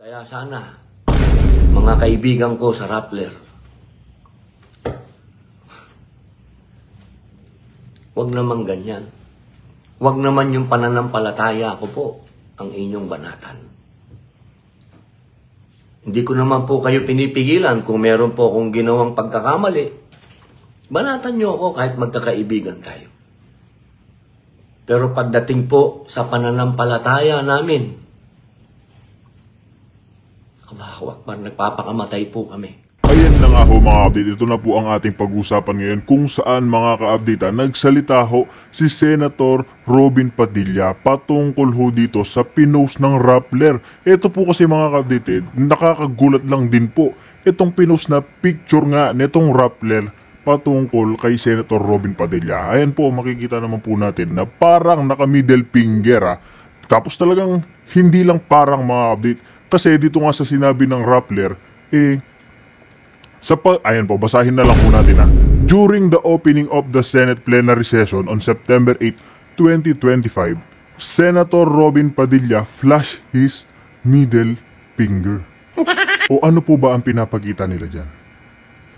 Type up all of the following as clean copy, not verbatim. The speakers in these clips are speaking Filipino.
Kaya sana, mga kaibigan ko sa Rappler, huwag naman ganyan. Huwag naman yung pananampalataya ko po ang inyong banatan. Hindi ko naman po kayo pinipigilan kung meron po akong ginawang pagkakamali. Banatan nyo ako kahit magkakaibigan tayo. Pero pagdating po sa pananampalataya namin, Allahu Akbar, nagpapakamatay po kami. Ayan na nga ho mga update, ito na po ang ating pag-usapan ngayon kung saan mga ka-update nagsalita ho si Senator Robin Padilla patungkol ho dito sa pinost ng Rappler. Ito po kasi mga ka-update, nakakagulat lang din po itong pinost na picture nga nitong Rappler patungkol kay Senator Robin Padilla. Ayan po, makikita naman po natin na parang naka-middle finger Tapos talagang hindi lang parang mga update. Kasi dito nga sa sinabi ng Rappler, ayan po, basahin na lang po natin During the opening of the Senate plenary session on September 8, 2025, Senator Robin Padilla flashed his middle finger. O ano po ba ang pinapakita nila dyan?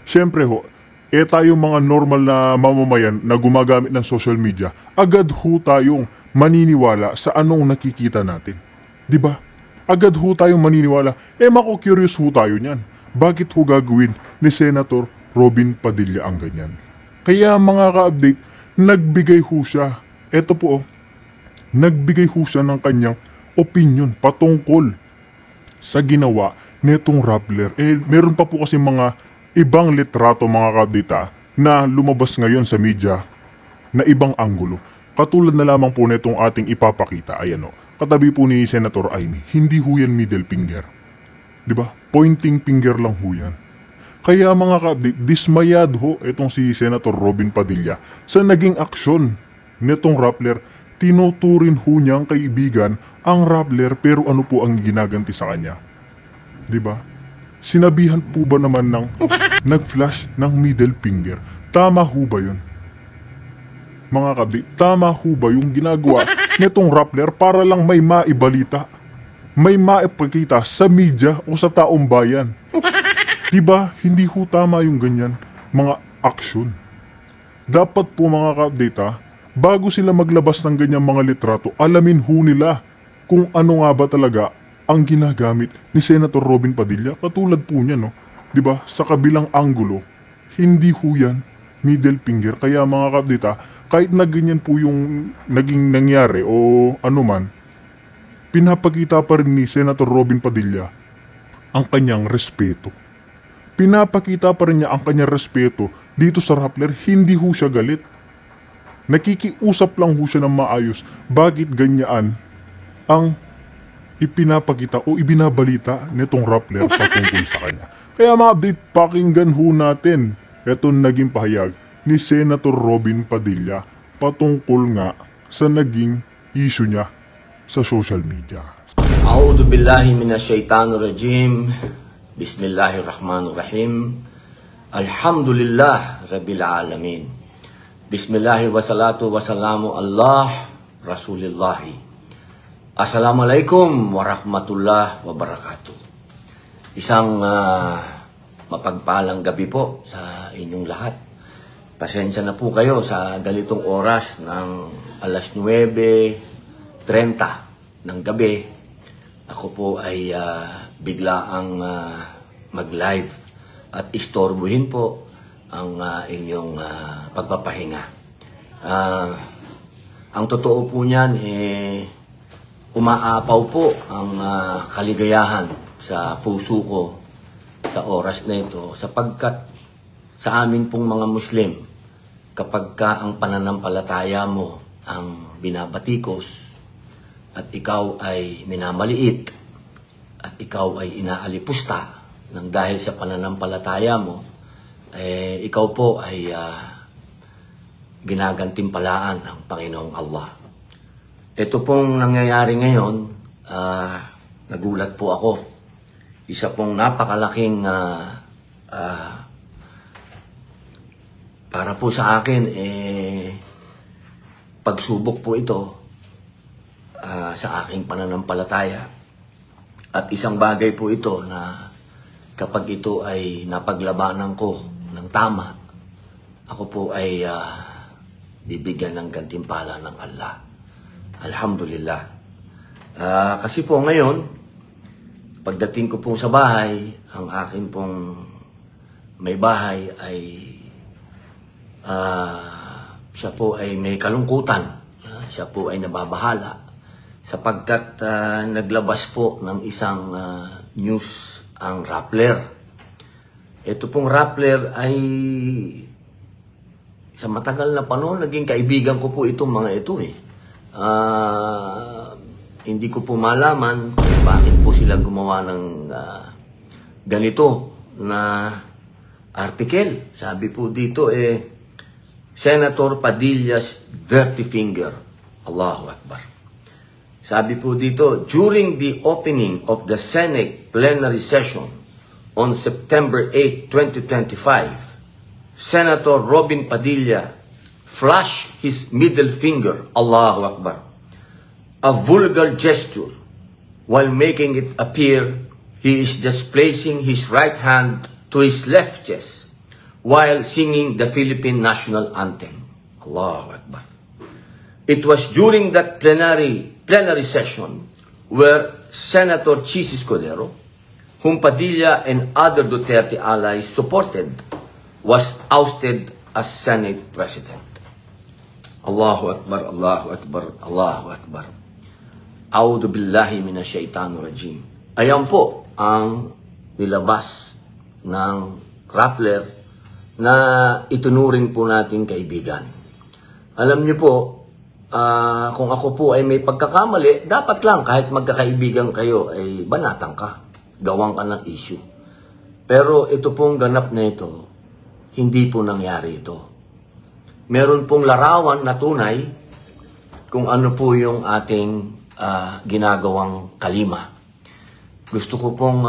Siyempre ho, tayong mga normal na mamamayan na gumagamit ng social media, agad ho tayong maniniwala sa anong nakikita natin. Diba? Agad ho tayong maniniwala. Mako-curious ho tayo niyan. Bakit ho gagawin ni Senator Robin Padilla ang ganyan? Kaya mga ka-update, nagbigay ho siya. Eto po nagbigay ho siya ng kanyang opinion patungkol sa ginawa netong Rappler. Meron pa po kasi mga ibang litrato mga ka-update na lumabas ngayon sa media na ibang anggulo. Katulad na lamang po netong ating ipapakita. Ayan katabi po ni Senator Amy, hindi ho yan middle finger. Diba? Pointing finger lang ho yan. Kaya mga ka-update, dismayad ho itong si Senator Robin Padilla sa naging aksyon nitong Rappler. Tinuturin ho niyang kaibigan ang Rappler pero ano po ang ginaganti sa kanya? Diba? Sinabihan po ba naman ng nag-flash ng middle finger? Tama ho ba yun? Mga ka-update, tama ho ba yung ginagawa nitong Rappler para lang may maibalita, may maipakita sa media o sa taong bayan? Diba, hindi ho tama yung ganyan mga aksyon. Dapat po mga ka-update bago sila maglabas ng ganyang mga litrato, alamin ho nila kung ano nga ba talaga ang ginagamit ni Senator Robin Padilla. Katulad po niya diba, sa kabilang anggulo, hindi ho yan middle finger. Kaya mga ka-update kahit na ganyan po yung naging nangyari o anuman, pinapakita pa rin ni Senator Robin Padilla ang kanyang respeto. Pinapakita pa rin niya ang kanyang respeto dito sa Rappler, hindi ho siya galit. Nakikiusap lang ho siya ng maayos. Bakit ganyan ang ipinapakita o ibinabalita nitong Rappler patungkol sa kanya? Kaya mga update, pakinggan ho natin itong naging pahayag ni Senator Robin Padilla patungkol nga sa naging issue niya sa social media. A'udhu billahi minasyaitanir rajim. Bismillahirrahmanirrahim. Alhamdulillah rabbil alamin. Bismillahi wassalatu wassalamu Allah Rasulillahi. Assalamualaikum warahmatullahi wabarakatuh. Isang mapagpalang gabi po sa inyong lahat. Pasensya na po kayo sa ganitong oras ng alas 9:30 ng gabi. Ako po ay biglaang mag-live at istorbohin po ang inyong pagpapahinga. Ang totoo po niyan, umaapaw po ang kaligayahan sa puso ko sa oras na ito sapagkat sa amin pong mga Muslim, kapag ka ang pananampalataya mo ang binabatikos at ikaw ay minamaliit at ikaw ay inaalipusta ng dahil sa pananampalataya mo, ikaw po ay ginagantimpalaan ng Panginoong Allah. Ito pong nangyayari ngayon, nagulat po ako. Isa pong napakalaking para po sa akin, pagsubok po ito sa aking pananampalataya. At isang bagay po ito na kapag ito ay napaglabanan ko ng tama, ako po ay bibigyan ng gantimpala ng Allah. Alhamdulillah. Kasi po ngayon, pagdating ko po sa bahay, ang akin pong may bahay ay siya po ay may kalungkutan. Siya po ay nababahala sapagkat naglabas po ng isang news ang Rappler. Ito pong Rappler ay sa matagal na panahon, naging kaibigan ko po itong mga ito eh. Hindi ko po malaman kung bakit po sila gumawa ng ganito na article. Sabi po dito Senator Padilla's dirty finger. Allahu Akbar. Sabi po dito, during the opening of the Senate plenary session on September 8, 2025, Senator Robin Padilla flashed his middle finger, Allahu Akbar, a vulgar gesture, while making it appear he is just placing his right hand to his left chest while singing the Philippine national anthem. Allahu Akbar. It was during that plenary session where Senator Chis Escudero, whom Padilla and other Duterte allies supported, was ousted as Senate President. Allahu Akbar, Allahu Akbar, Allahu Akbar. A'udhu billahi minasyaitanir rajim. Ayan po ang nilabas ng Rappler na itunuring po nating kaibigan. Alam niyo po, kung ako po ay may pagkakamali, dapat lang kahit magkakaibigan kayo ay banatan ka. Gawang ka ng issue. Pero ito pong ganap na ito, hindi po nangyari ito. Meron pong larawan na tunay kung ano po yung ating ginagawang kalima. Gusto ko pong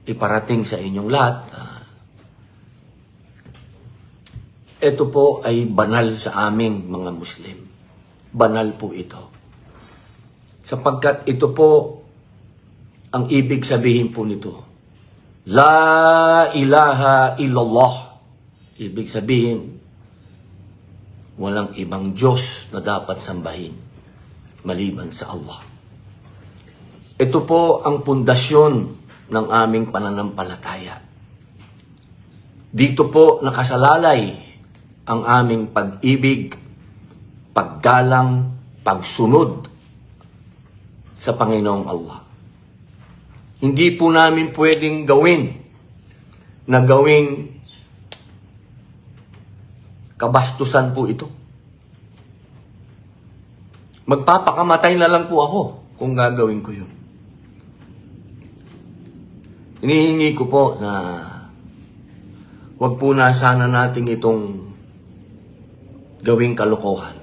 iparating sa inyong lahat. Ito po ay banal sa aming mga Muslim. Banal po ito. Sapagkat ito po ang ibig sabihin po nito. La ilaha illallah. Ibig sabihin, walang ibang Diyos na dapat sambahin maliban sa Allah. Ito po ang pundasyon ng aming pananampalataya. Dito po nakasalalay ang aming pag-ibig, paggalang, pagsunod sa Panginoong Allah. Hindi po namin pwedeng gawing kabastusan po ito. Magpapakamatay na lang po ako kung gagawin ko yun. Hinihingi ko po na wag po na sana natin itong gawing kalokohan.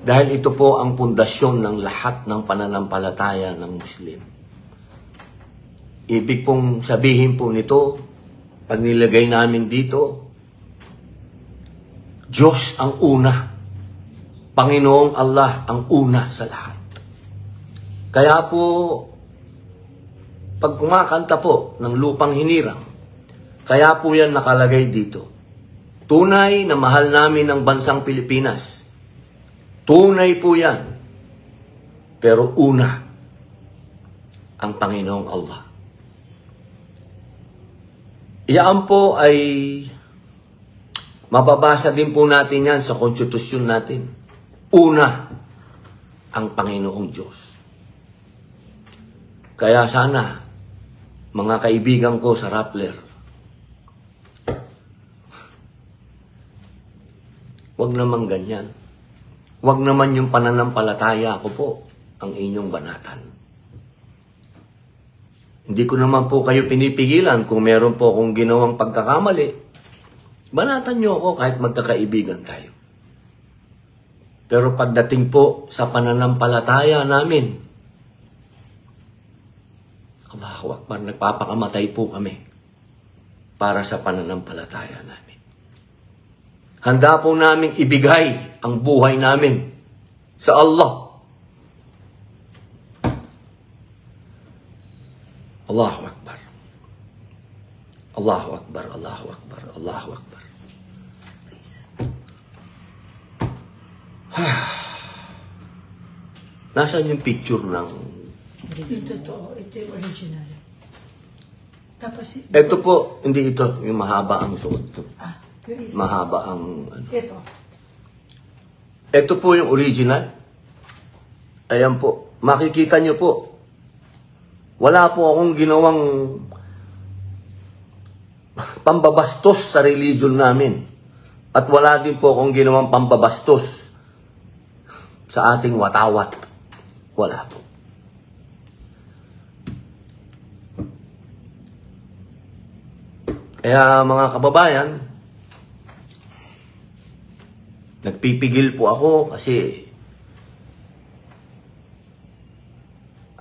Dahil ito po ang pundasyon ng lahat ng pananampalataya ng Muslim. Ibig pong sabihin po nito, pag nilagay namin dito, Diyos ang una. Panginoong Allah ang una sa lahat. Kaya po, pag kumakanta po ng lupang hinirang, kaya po yan nakalagay dito. Tunay na mahal namin ang bansang Pilipinas. Tunay po yan. Pero una, ang Panginoong Allah. Iyan po ay mababasa din po natin yan sa konstitusyon natin. Una, ang Panginoong Diyos. Kaya sana, mga kaibigan ko sa Rappler, wag naman ganyan. Wag naman yung pananampalataya ko po ang inyong banatan. Hindi ko naman po kayo pinipigilan kung meron po akong ginawang pagkakamali. Banatan nyo ako kahit magkakaibigan tayo. Pero pagdating po sa pananampalataya namin, Allahu Akbar, nagpapakamatay po kami para sa pananampalataya namin. Handa po namin ibigay ang buhay namin sa Allah. Allahu Akbar. Allahu Akbar, Allahu Akbar, Allahu Akbar. Nasaan yung picture ng... Yung totoo, ito yung original. Tapos, Ito po, hindi ito. Yung mahaba ang suot ko. yung isa. Mahaba ang... Ano. Ito. Ito po yung original. Ayan po. Makikita nyo po. Wala po akong ginawang pambabastos sa religion namin. At wala din po akong ginawang pambabastos sa ating watawat. Wala po. Kaya mga kababayan, nagpipigil po ako kasi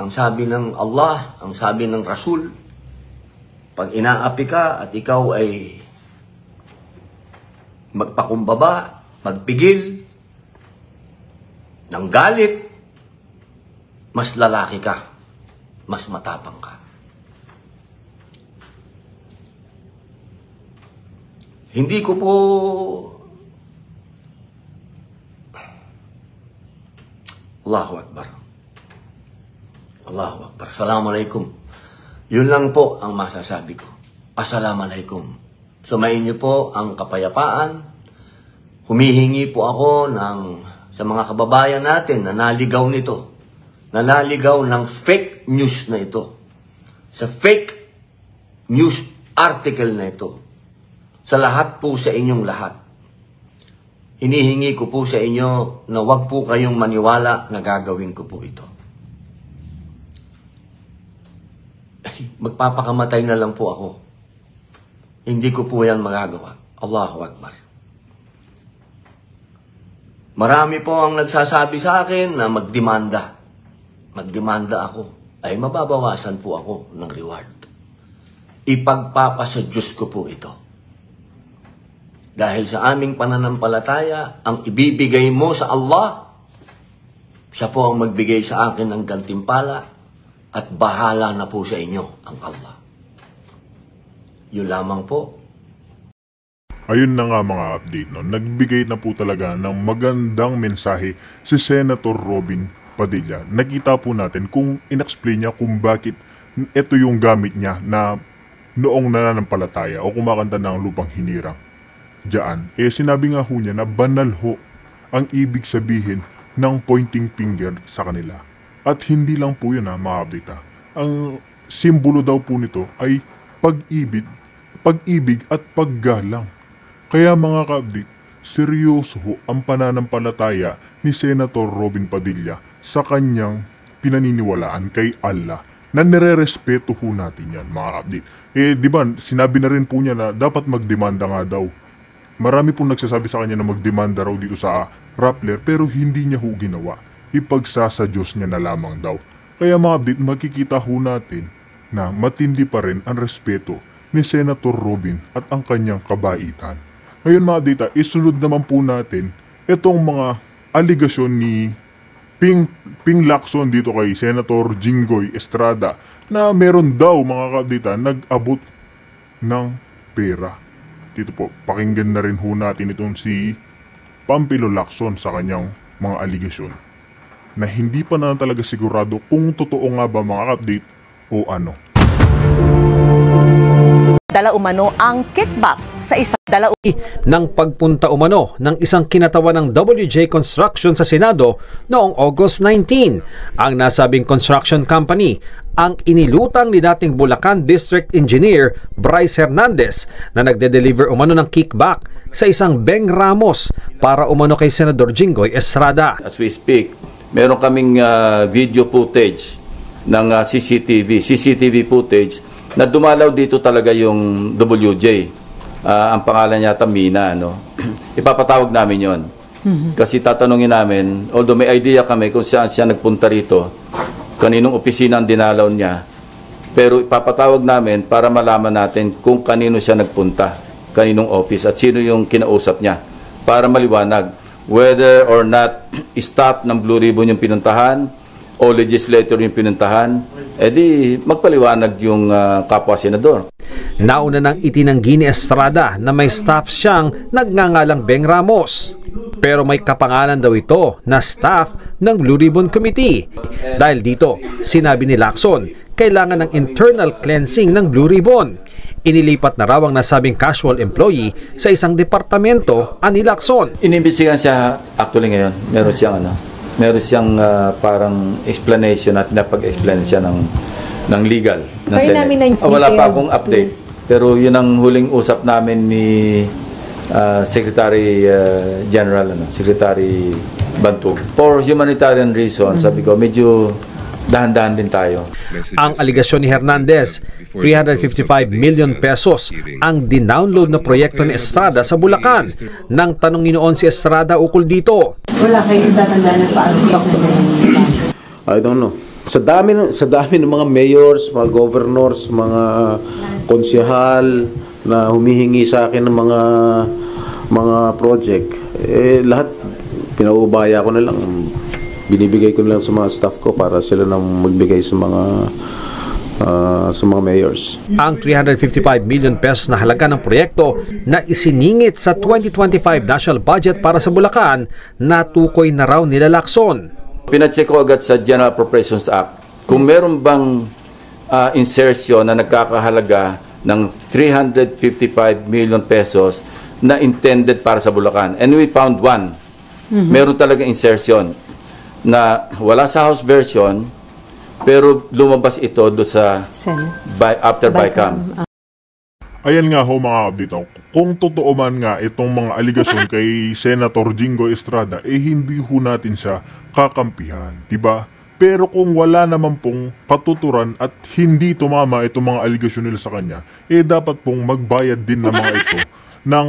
ang sabi ng Allah, ang sabi ng Rasul, pag inaapi ka at ikaw ay magpakumbaba, magpigil, ng galit, mas lalaki ka, mas matapang ka. Hindi ko po Allahu Akbar. Allahu Akbar. Assalamualaikum. Yun lang po ang masasabi ko. Assalamualaikum. Sumayin niyo po ang kapayapaan. Humihingi po ako sa mga kababayan natin na naligaw nito. Na naligaw ng fake news na ito. Sa fake news article na ito. Sa lahat po sa inyong lahat. Hinihingi ko po sa inyo na wag po kayong maniwala na gagawin ko po ito. Magpapakamatay na lang po ako. Hindi ko po yan magagawa. Allahu Akbar. Marami po ang nagsasabi sa akin na magdemanda. Magdemanda ako. Ay mababawasan po ako ng reward. Ipagpapasa Diyos ko po ito. Dahil sa aming pananampalataya, ang ibibigay mo sa Allah, siya po ang magbigay sa akin ng gantimpala at bahala na po sa inyo ang Allah. Yun lamang po. Ayun na nga mga update, no? Nagbigay na po talaga ng magandang mensahe si Senator Robin Padilla. Nakita po natin kung in-explain niya kung bakit ito yung gamit niya na noong nananampalataya o kumakanta ng lupang hinirang. Diyan, sinabi nga ho niya na banal ho ang ibig sabihin ng pointing finger sa kanila. At hindi lang po yun mga update. Ang simbolo daw po nito ay pag-ibig at paggalang. Kaya mga ka-update, seryoso ho ang pananampalataya ni Senator Robin Padilla sa kanyang pinaniniwalaan kay Allah na nire-respeto ho natin yan mga ka-update. Di ba, sinabi na rin po niya na dapat magdemanda nga daw. Marami pong nagsasabi sa kanya na magdemanda raw dito sa Rappler pero hindi niya ho ginawa. Ipagsasa Diyos niya na lamang daw. Kaya mga update, makikita ho natin na matindi pa rin ang respeto ni Senator Robin at ang kanyang kabaitan. Ngayon mga update, isunod naman po natin itong mga aligasyon ni Ping Lacson dito kay Senator Jinggoy Estrada na meron daw mga update nag-abot ng pera. Dito po, pakinggan na rin ho natin itong si Pampilo Lacson sa kanyang mga aligasyon na hindi pa na talaga sigurado kung totoo nga ba mga update o ano. Dala umano ang kickback sa isang ng pagpunta umano ng isang kinatawan ng WJ Construction sa Senado noong August 19. Ang nasabing construction company ang inilutang ni dating Bulacan District Engineer Bryce Hernandez na nagde-deliver umano ng kickback sa isang Beng Ramos para umano kay Senador Jinggoy Estrada. As we speak, meron kaming video footage ng CCTV footage na dumalaw dito talaga yung WJ. Ang pangalan niya Mina, no? Ipapatawag namin yon. Kasi tatanungin namin, although may idea kami kung saan siya nagpunta rito, kaninong opisina ang dinalaw niya, pero ipapatawag namin para malaman natin kung kanino siya nagpunta, kaninong office at sino yung kinausap niya, para maliwanag whether or not staff ng Blue Ribbon yung pinuntahan o legislator yung pinuntahan, edi magpaliwanag yung kapwa senador. Nauna nang itinanggi ni Estrada na may staff siyang nagngangalang Beng Ramos. Pero may kapangalan daw ito na staff ng Blue Ribbon Committee. Dahil dito, sinabi ni Lacson, kailangan ng internal cleansing ng Blue Ribbon. Inilipat na raw ang nasabing casual employee sa isang departamento ani Lacson. Inimbestigahan siya actually ngayon. Meron siyang parang explanation at napag-explain siya ng legal ng Senate. Wala pa akong update. Pero yun ang huling usap namin ni Secretary General, Secretary Bantog. For humanitarian reasons, sabi ko, medyo dahan-dahan din tayo. Ang aligasyon ni Hernandez, 355 million pesos ang dinownload na proyekto ni Estrada sa Bulacan. Nang tanongin noon si Estrada ukol dito. Wala kayong tatandaan na paano I don't know. Sa dami ng mga mayors, mga governors, mga konsehal na humihingi sa akin ng mga project, lahat pinaubaya ko na lang. Binibigay ko na lang sa mga staff ko para sila nang magbigay sa mga mayors. Ang 355 million pesos na halaga ng proyekto na isiningit sa 2025 national budget para sa Bulacan, natukoy na raw nila Lacson. Pinacheck ko agad sa General Appropriations Act kung meron bang insertion na nagkakahalaga ng 355 million pesos na intended para sa Bulacan. And we found one. Meron talaga insertion na wala sa House version pero lumabas ito do sa after BICAM. Ayan nga ho mga update. Kung totoo man nga itong mga aligasyon kay Senator Jingo Estrada, hindi ho natin siya kakampihan, diba? Pero kung wala naman pong katuturan at hindi tumama itong mga aligasyon nila sa kanya, dapat pong magbayad din ng mga ito ng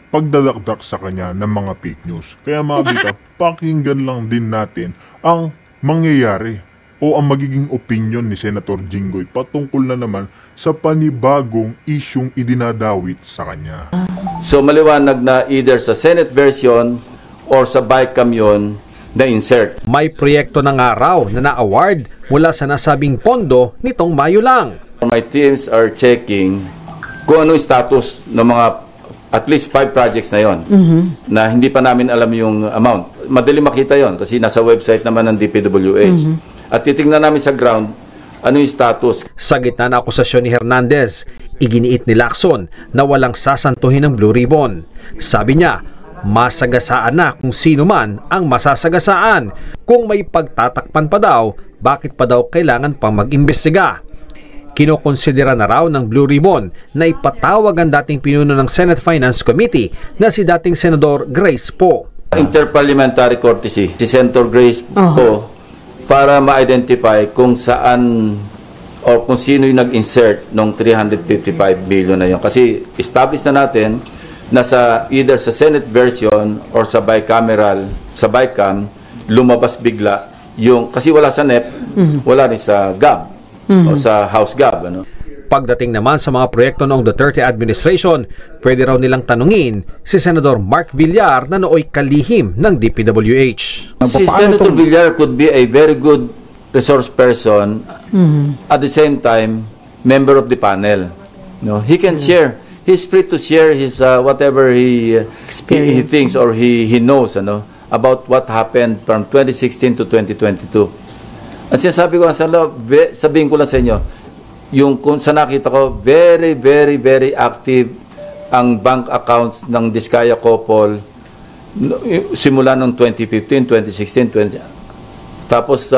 pagdadakdak sa kanya ng mga fake news. Kaya mga bita, pakinggan lang din natin ang mangyayari o ang magiging opinion ni Senator Jinggoy patungkol na naman sa panibagong isyung idinadawit sa kanya. So maliwanag na either sa Senate version or sa BICAM yun na insert. May proyekto na nga raw na na-award mula sa nasabing pondo nitong Mayo lang. My teams are checking kung ano yung status ng mga at least 5 projects na yon na hindi pa namin alam yung amount. Madali makita yon kasi nasa website naman ng DPWH. At titingnan namin sa ground ano yung status. Sa gitna ng akusasyon ni Hernandez, iginiit ni Lacson na walang sasantuhin ng Blue Ribbon. Sabi niya, masagasaan na kung sino man ang masasagasaan. Kung may pagtatakpan pa daw, bakit pa daw kailangan pang mag-imbestiga? Kinokonsidera na raw ng Blue Ribbon na ipatawag ang dating pinuno ng Senate Finance Committee na si dating Senador Grace Poe. Interparliamentary courtesy, si Senator Grace Poe, para ma-identify kung saan o kung sino yung nag-insert ng 355 billion na yun. Kasi established na natin na sa either sa Senate version or sa bicameral, sa BICAM, lumabas bigla yung, kasi wala sa NEP, wala rin sa GAB o sa House GAB. Ano? Pagdating naman sa mga proyekto noong Duterte administration, pwede raw nilang tanungin si Senador Mark Villar na nooy kalihim ng DPWH. Si Senator Villar could be a very good resource person, at the same time, member of the panel. No, he can share. He's free to share his whatever he thinks or he knows about what happened from 2016 to 2022. At sinasabi ko sabihin ko lang sa inyo, yung kung sa nakita ko, very, very, very active ang bank accounts ng Diskaya couple simula noong 2015, 2016, tapos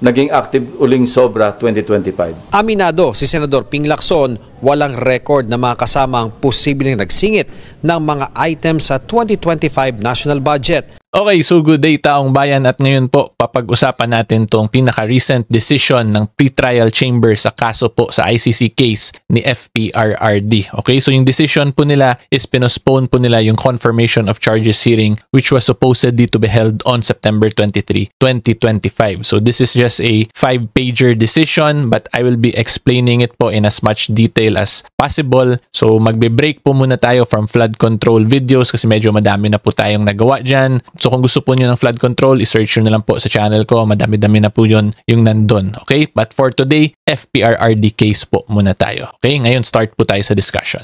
naging active uling sobra 2025. Aminado si Senador Ping Lacson, walang record na mga kasama ang posibleng nagsingit ng mga items sa 2025 national budget. Okay, so good day taong bayan, at ngayon po papag-usapan natin tong pinaka-recent decision ng pretrial chamber sa kaso po sa ICC case ni FPRRD. Okay, so yung decision po nila is pinospone po nila yung confirmation of charges hearing which was supposedly to be held on September 23, 2025. So this is just a 5-pager decision, but I will be explaining it po in as much detail detail as possible. So magbe-break po muna tayo from flood control videos kasi medyo madami na po tayong nagawa dyan. So kung gusto po nyo ng flood control, isearch nyo na lang po sa channel ko. Madami-dami na po yun yung nandun. Okay? But for today, FPRRD case po muna tayo. Okay? Ngayon, start po tayo sa discussion.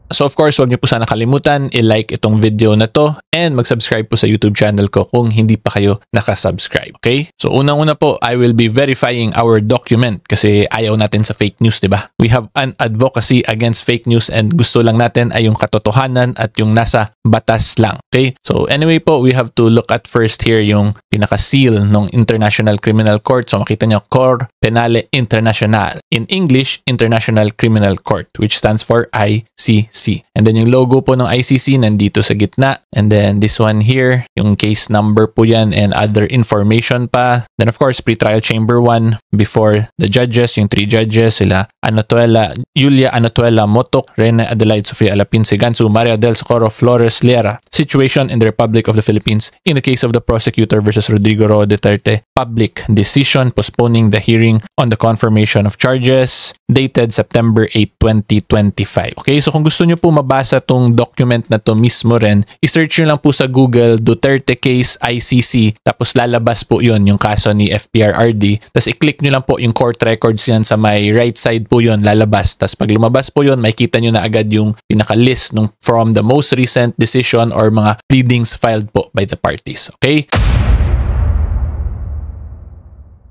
So of course, huwag niyo po sana kalimutan i-like itong video na to and mag-subscribe po sa YouTube channel ko kung hindi pa kayo nakasubscribe. Okay? So unang-una po, I will be verifying our document kasi ayaw natin sa fake news, di ba? We have an advocacy against fake news and gusto lang natin ay yung katotohanan at yung nasa batas lang. Okay? So anyway po, we have to look at first here yung pinaka-seal ng International Criminal Court. So makita niyo, Cor Penale Internacional. In English, International Criminal Court, which stands for ICC. And then yung logo po ng ICC nandito sa gitna. And then this one here, yung case number po yan and other information pa. Then of course, pretrial chamber 1 before the judges, yung 3 judges, sila Julia Anotuela Motok, Rene Adelaide Sofia Alapin Sigansu, Maria del Socorro Flores Liera. Situation in the Republic of the Philippines in the case of the prosecutor versus Rodrigo Roa Duterte. Public decision postponing the hearing on the confirmation of charges dated September 8, 2025. Okay, so kung gusto nyo po mabasa tong document na to mismo rin, isearch nyo lang po sa Google Duterte case ICC, tapos lalabas po yun yung kaso ni FPRRD, tapos i-click nyo lang po yung court records yan sa may right side po yun, lalabas. Tapos pag lumabas po yun, makikita nyo na agad yung pinaka-list from the most recent decision or mga pleadings filed po by the parties. Okay?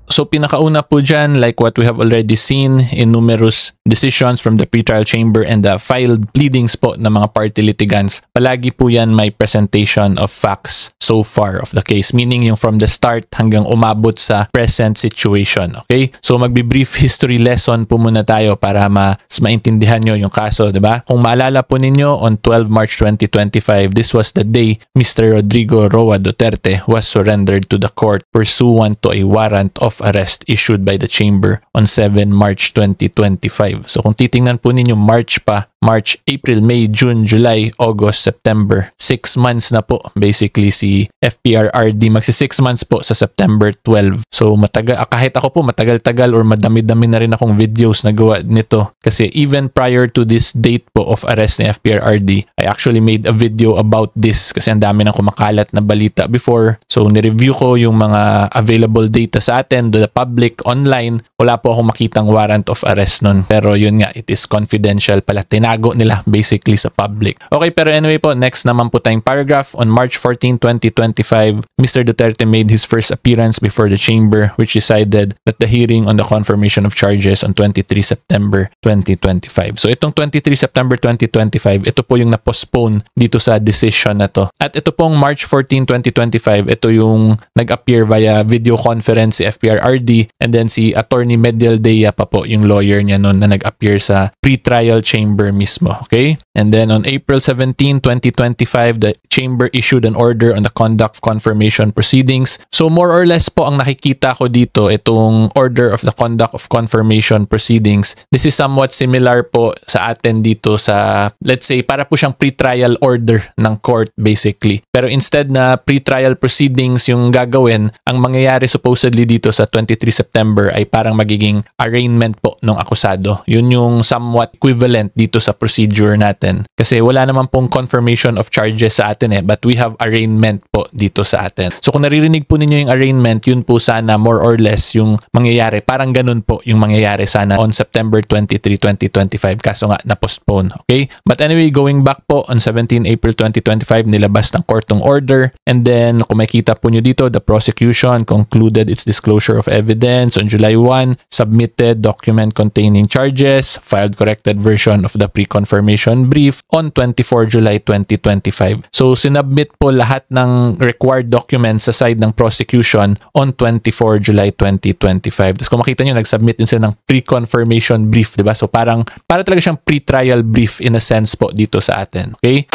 So pinakauna po dyan, like what we have already seen in numerous decisions from the pretrial chamber and the filed pleadings po ng mga party litigants, palagi po yan may presentation of facts so far of the case. Meaning yung from the start hanggang umabot sa present situation. Okay? So magbi-brief history lesson po muna tayo para mas maintindihan nyo yung kaso, diba? Kung maalala po ninyo, on 12 March 2025, this was the day Mr. Rodrigo Roa Duterte was surrendered to the court pursuant to a warrant of arrest issued by the chamber on 7 March 2025. So kung titingnan po ninyo, March pa, March, April, May, June, July, August, September. 6 months na po basically si FPRRD. Magsi 6 months po sa September 12. So matagal, kahit ako po matagal-tagal or madami-dami na rin akong videos na gawa nito. Kasi even prior to this date po of arrest ni FPRRD, I actually made a video about this kasi ang dami nang kumakalat na balita before. So nireview ko yung mga available data sa atin to the public online. Wala po akong makitang warrant of arrest nun. Pero yun nga, it is confidential pala. Tinago nila basically sa public. Okay, pero anyway po, next naman po tayong paragraph. On March 14, 2025, Mr. Duterte made his first appearance before the chamber which decided that the hearing on the confirmation of charges on 23 September 2025. So itong 23 September 2025, ito po yung na-postpone dito sa decision na to. At ito pong March 14, 2025, ito yung nag-appear via video conference si FPRRD and then si Attorney Medial Dea pa po yung lawyer niya noon na nag-appear sa pre-trial chamber mismo. Okay? And then on April 17, 2025, the chamber issued an order on the conduct of confirmation proceedings. So more or less po ang nakikita ko dito, itong order of the conduct of confirmation proceedings. This is somewhat similar po sa atin dito sa, let's say, para po siyang pre-trial order ng court basically. Pero instead na pre-trial proceedings yung gagawin, ang mangyayari supposedly dito sa 23 September ay parang magiging arraignment po ng akusado. Yun yung somewhat equivalent dito sa procedure natin. Kasi wala naman pong confirmation of charges sa atin but we have arraignment po dito sa atin. So kung naririnig po ninyo yung arraignment, yun po sana more or less yung mangyayari. Parang ganun po yung mangyayari sana on September 23, 2025. Kaso nga na-postpone. Okay? But anyway, going back po, on 17 April 2025, nilabas ng court ng order. And then, kung makita po nyo dito, the prosecution concluded its disclosure of evidence on July 1, submitted document containing charges, filed corrected version of the pre-confirmation brief on 24 July 2025. So, sinubmit po lahat ng required documents sa side ng prosecution on 24 July 2025. Tapos kung makita nyo, nag-submit din sila ng pre-confirmation brief, diba? So, para talaga siyang pre-trial brief in a sense po dito sa atin. Okay?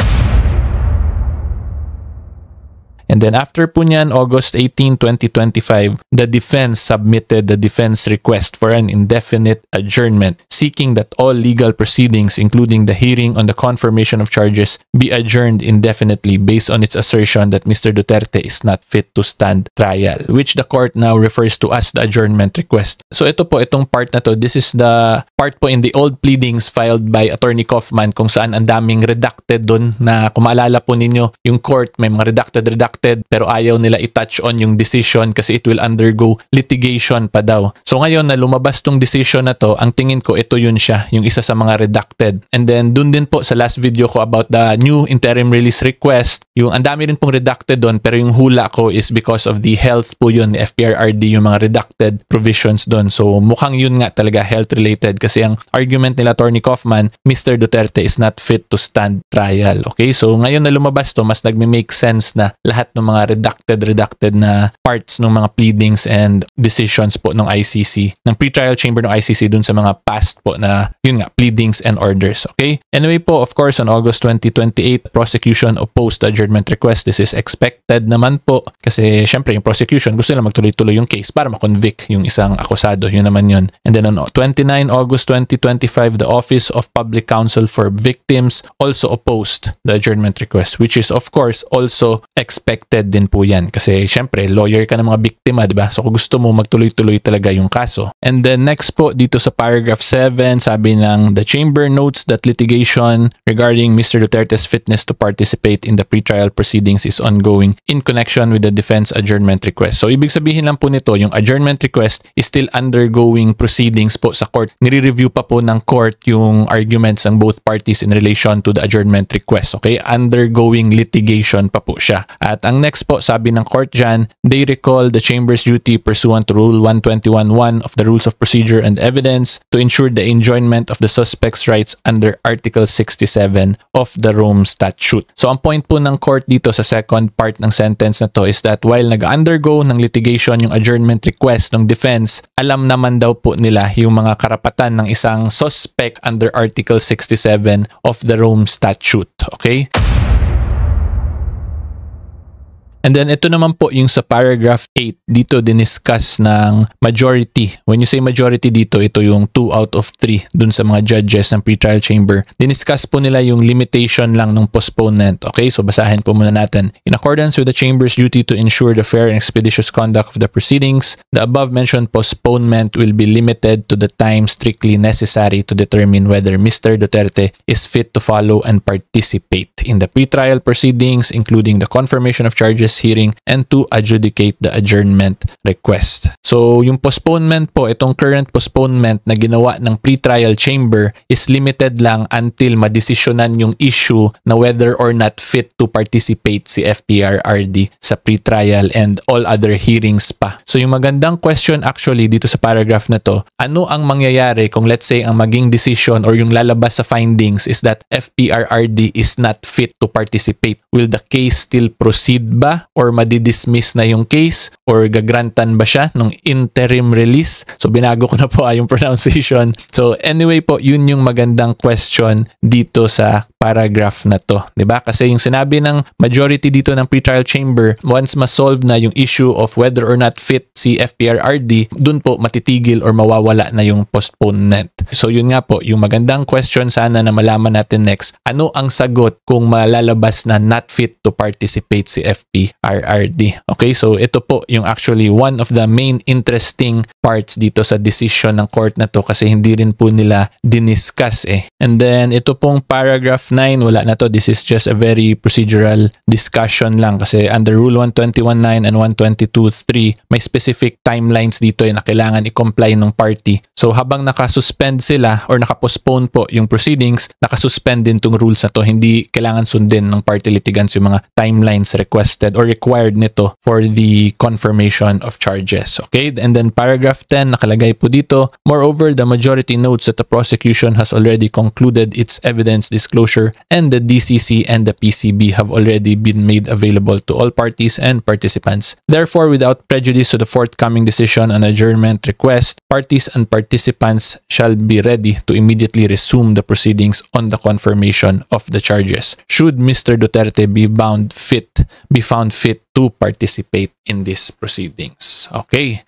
And then after po niyan, August 18, 2025, the defense submitted the defense request for an indefinite adjournment, seeking that all legal proceedings, including the hearing on the confirmation of charges, be adjourned indefinitely based on its assertion that Mr. Duterte is not fit to stand trial, which the court now refers to as the adjournment request. So ito po, itong part na to, this is the part po in the old pleadings filed by Attorney Kaufman kung saan ang daming redacted dun na kung maalala po ninyo, yung court may mga redacted pero ayaw nila i-touch on yung decision kasi it will undergo litigation pa daw. So ngayon na lumabas tong decision na to, ang tingin ko ito yun siya, yung isa sa mga redacted. And then dun din po sa last video ko about the new interim release request, yung ang dami rin pong redacted doon pero yung hula ko is because of the health po yun ni FPRRD, yung mga redacted provisions doon. So mukhang yun nga talaga health related kasi ang argument nila Attorney Kaufman, Mr. Duterte is not fit to stand trial. Okay, so ngayon na lumabas to, mas nagme-make sense na lahat ng mga redacted na parts ng mga pleadings and decisions po ng ICC, ng pretrial chamber ng ICC dun sa mga past po na yun nga, pleadings and orders. Okay, anyway po, of course, on August 2028, prosecution opposed the adjournment request. This is expected naman po kasi syempre yung prosecution gusto nila magtuloy-tuloy yung case para ma-convict yung isang akusado, yun naman yun. And then on 29 August 2025, the Office of Public Counsel for Victims also opposed the adjournment request, which is of course also expected din po yan kasi syempre lawyer ka ng mga biktima, diba? So kung gusto mo magtuloy-tuloy talaga yung kaso. And then next po dito sa paragraph 7, sabi ng the chamber notes that litigation regarding Mr. Duterte's fitness to participate in the pretrial proceedings is ongoing in connection with the defense adjournment request. So ibig sabihin lang po nito, yung adjournment request is still undergoing proceedings po sa court. Nire-review pa po ng court yung arguments ng both parties in relation to the adjournment request. Okay, undergoing litigation pa po siya. At ang next po, sabi ng court dyan, they recall the chamber's duty pursuant to Rule 121.1 of the Rules of Procedure and Evidence to ensure the enjoyment of the suspect's rights under Article 67 of the Rome Statute. So ang point po ng court dito sa second part ng sentence na to is that while nag-undergo ng litigation yung adjournment request ng defense, alam naman daw po nila yung mga karapatan ng isang suspect under Article 67 of the Rome Statute. Okay? And then ito naman po yung sa paragraph 8, dito diniscuss ng majority. When you say majority dito, ito yung 2 out of 3 dun sa mga judges ng pretrial chamber. Diniscuss po nila yung limitation lang ng postponement. Okay, so basahin po muna natin. In accordance with the chamber's duty to ensure the fair and expeditious conduct of the proceedings, the above-mentioned postponement will be limited to the time strictly necessary to determine whether Mr. Duterte is fit to follow and participate in the pretrial proceedings, including the confirmation of charges hearing and to adjudicate the adjournment request. So yung postponement po, itong current postponement na ginawa ng pretrial chamber is limited lang until madesisyonan yung issue na whether or not fit to participate si FPRRD sa pretrial and all other hearings pa. So yung magandang question actually dito sa paragraph na to, ano ang mangyayari kung let's say ang maging decision or yung lalabas sa findings is that FPRRD is not fit to participate? Will the case still proceed ba? Or madidismiss na yung case? Or gagrantan ba siya nung interim release? So binago ko na po yung pronunciation. So anyway po, yun yung magandang question dito sa paragraph na to, 'di ba? Kasi yung sinabi ng majority dito ng pretrial chamber, once ma-solve na yung issue of whether or not fit si FPRRD, dun po matitigil or mawawala na yung postponement. So yun nga po, yung magandang question sana na malaman natin next, ano ang sagot kung malalabas na not fit to participate si FPRRD? Okay, so ito po yung actually one of the main interesting parts dito sa decision ng court na to kasi hindi rin po nila diniscuss eh. And then ito pong paragraph 9, wala na to. This is just a very procedural discussion lang kasi under Rule 121.9 and 122.3 may specific timelines dito na kailangan i-comply ng party. So habang nakasuspend sila or nakapostpone po yung proceedings, nakasuspend din tong rules na to. Hindi kailangan sundin ng party litigants yung mga timelines requested or required nito for the confirmation of charges. Okay, and then paragraph 10 nakalagay po dito, moreover, the majority notes that the prosecution has already concluded its evidence disclosure letter, and the DCC and the PCB have already been made available to all parties and participants. Therefore, without prejudice to the forthcoming decision on adjournment request, parties and participants shall be ready to immediately resume the proceedings on the confirmation of the charges, should Mr. Duterte be found fit to participate in these proceedings. Okay.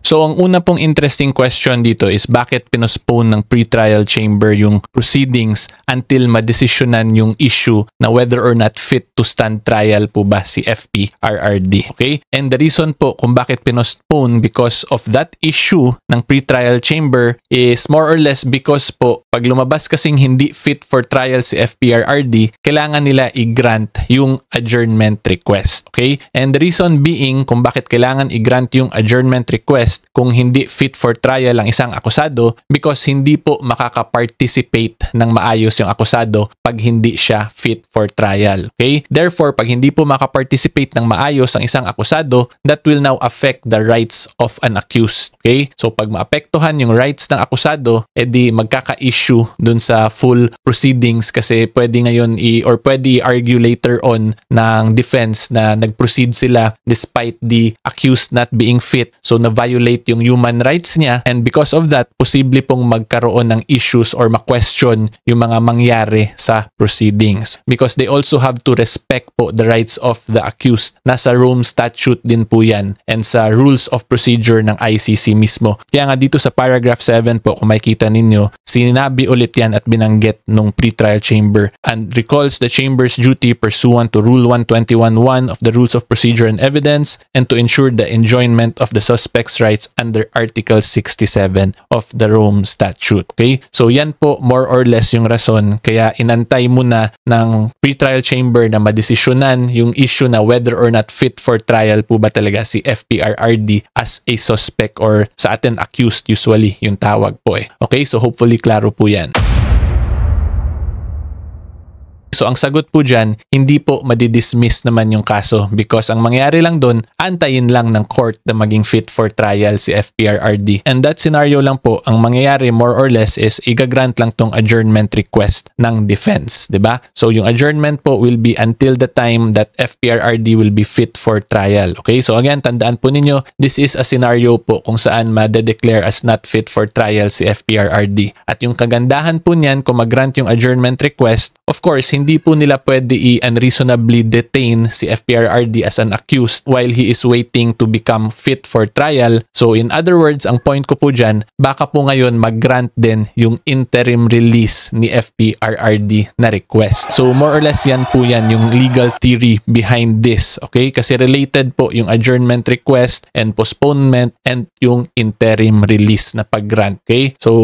So, ang una pong interesting question dito is bakit pinospone ng pretrial chamber yung proceedings until madesisyonan yung issue na whether or not fit to stand trial po ba si FPRRD. Okay? And the reason po kung bakit pinospone because of that issue ng pretrial chamber is more or less because po pag lumabas kasing hindi fit for trial si FPRRD, kailangan nila i-grant yung adjournment request. Okay? And the reason being kung bakit kailangan i-grant yung adjournment request kung hindi fit for trial ang isang akusado because hindi po makaka-participate ng maayos yung akusado pag hindi siya fit for trial. Okay? Therefore, pag hindi po makaparticipate ng maayos ang isang akusado, that will now affect the rights of an accused. Okay? So, pag maapektuhan yung rights ng akusado, edi magkaka-issue dun sa full proceedings kasi pwede ngayon or pwede i-argue later on ng defense na nag-proceed sila despite the accused not being fit. So, na-violate yung human rights niya and because of that, posible pong magkaroon ng issues or ma-question yung mga mangyari sa proceedings. Because they also have to respect po the rights of the accused. Nasa Rome Statute din po yan and sa Rules of Procedure ng ICC mismo. Kaya nga dito sa paragraph 7 po, kung makikita ninyo, sinabi ulit yan at binanggit nung pretrial chamber and recalls the chamber's duty pursuant to Rule 121.1 of the Rules of Procedure and Evidence and to ensure the enjoyment of the suspect's rights under Article 67 of the Rome Statute. Okay? So yan po more or less yung rason kaya inantay muna ng pretrial chamber na madesisyonan yung issue na whether or not fit for trial po ba talaga si FPRRD as a suspect or sa atin accused usually yung tawag po eh. Okay? So hopefully klaro po yan. So ang sagot po dyan, hindi po madidismiss naman yung kaso because ang mangyari lang doon, antayin lang ng court na maging fit for trial si FPRRD. And that scenario lang po, ang mangyayari more or less is igagrant lang tong adjournment request ng defense, 'di ba? So yung adjournment po will be until the time that FPRRD will be fit for trial. Okay? So again, tandaan po ninyo, this is a scenario po kung saan ma-declare as not fit for trial si FPRRD. At yung kagandahan po niyan kung mag-grant yung adjournment request, of course, hindi po nila pwede i-unreasonably detain si FPRRD as an accused while he is waiting to become fit for trial. So in other words, ang point ko po dyan, baka po ngayon mag-grant din yung interim release ni FPRRD na request. So more or less yan po yan yung legal theory behind this. Okay? Kasi related po yung adjournment request and postponement and yung interim release na pag-grant. Okay? So